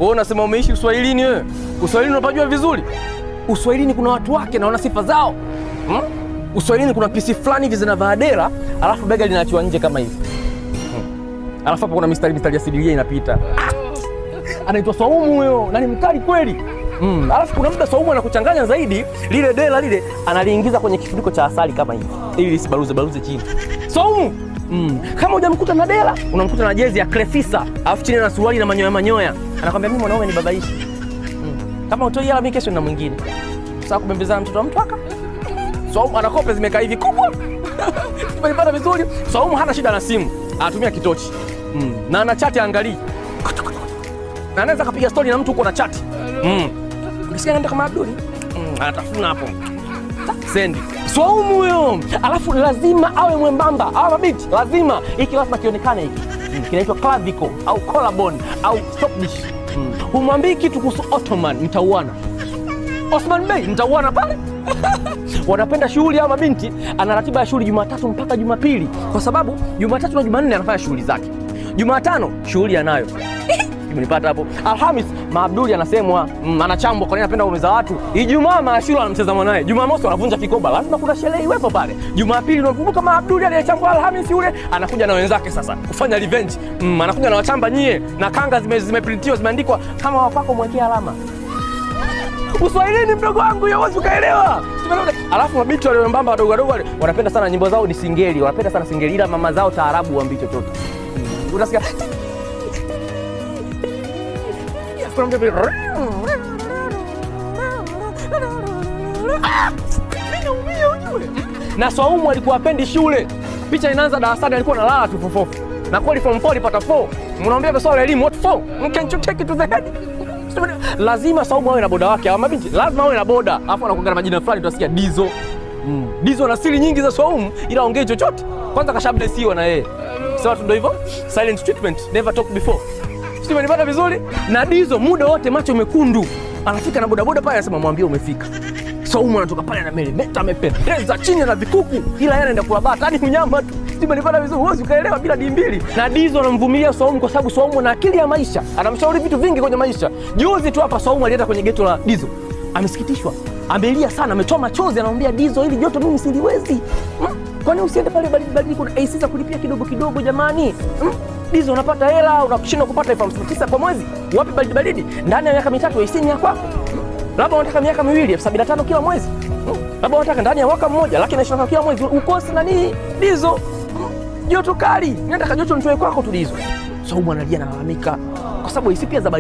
Wewe unasema umeishi Uswahilini wewe? Uswahilini unapajua vizuri? Uswahilini kuna watu wake na wana sifa zao. Uswahilini kuna pisi fulani hivi zinavaa dera, alafu bega linaachiwa nje kama hivi. Alafu hapo kuna mistari ya sidilia inapita. Anaitwa Swaumu huyo, na ni mkali kweli. Alafu kuna muda Swaumu anakuchanganya zaidi, lile dela lile analiingiza kwenye kifuniko cha asali kama hivi ili lisibaruze chini. Swaumu. Kama hujamkuta na dela, unamkuta na jezi ya Crefisa, alafu chini na suruali na manyoya. Anakwambia mimi mwanaume ni babaishi. Kama utoi hela mimi kesho na mwingine. Sasa kubembezana mtoto wa mtu aka. Swaumu ana kope zimekaa hivi kubwa. Tumepata vizuri. Swaumu hana shida na simu, anatumia kitochi. Na ana chat angalii. Na anaweza kupiga story na mtu uko na chat. Ukisikia anaenda kama Abduli, anatafuna hapo. Send. Swaumu huyo. Alafu lazima awe mwembamba. Awe mabiti. Lazima. Hiki lazima kionekane hiki. Kinaitwa clavicle au collarbone au stop dish. Humwambii kitu kuhusu Ottoman, mtauana. Osman Bey, mtauana pale. Wanapenda shughuli ya mabinti, ana ratiba ya shughuli Jumatatu mpaka Jumapili. Kwa sababu Jumatatu na Jumanne anafanya shughuli zake. Jumatano shughuli anayo. Umenipata hapo. Alhamis Maabduli anasemwa, anachambwa kwa nini anapenda kuumiza watu. Ijumaa Maashura anamcheza mwanae. Jumamosi anavunja kikoba. Lazima kuna sherehe iwepo pale. Jumapili unakumbuka Maabduli aliyechambwa Alhamis yule, anakuja na wenzake sasa kufanya revenge. Anakuja na wachamba nyie na kanga zimeprintiwa zimeandikwa kama wapako mwekea alama. Uswahilini mdogo wangu huwezi ukaelewa. Alafu mabinti wale mbamba wadogo wale wanapenda sana nyimbo zao ni singeli, wanapenda sana singeli, ila mama zao taarabu waambi chochote. Unasikia? Na Swaumu alikuwa apendi shule. Picha inaanza darasani alikuwa analala tu fofofu. Na kweli form 4 alipata 4. Mnaambia masuala ya elimu what 4? Can't you take it to the head? Lazima Swaumu awe na boda wake. Hawa mabinti lazima awe na boda. Alafu anakuanga na majina fulani tutasikia Dizo. Dizo na siri nyingi za Swaumu ila ongee chochote. Kwanza kashabdesiwa na yeye. Sasa tu ndio hivyo. Silent treatment, never talk before. Sisi tumenipata vizuri? Na Dizo muda wote macho mekundu. Anafika na bodaboda pale anasema mwambie umefika. Swaumu anatoka pale na melemeta amependeza chini na vikuku. Ila yeye anaenda kula bata hadi mnyama tu. Sisi tumenipata vizuri. Wewe ukaelewa bila dimbili. Na Dizo anamvumilia Swaumu kwa sababu Swaumu ana akili ya maisha. Anamshauri vitu vingi kwenye maisha. Juzi tu hapa Swaumu alienda kwenye geto la Dizo. Amesikitishwa. Amelia sana, ametoa machozi anamwambia Dizo hili joto mimi siliwezi. Kwani usiende pale baridi kuna AC za kulipia kidogo jamani? Dizo unapata hela, unashindwa kupata 9,000 kwa mwezi. Wapi baridi? Ndani ya miaka 3 AC ni ya kwako. Labda unataka miaka 2 75 kila mwezi. Labda unataka ndani ya mwaka mmoja 1,25 kila mwezi. Ukosi nani? Dizo. Joto kali. Nataka joto nitoe kwako tu Dizo. Swaumu analia na lalamika kwa sababu AC pia za baridi.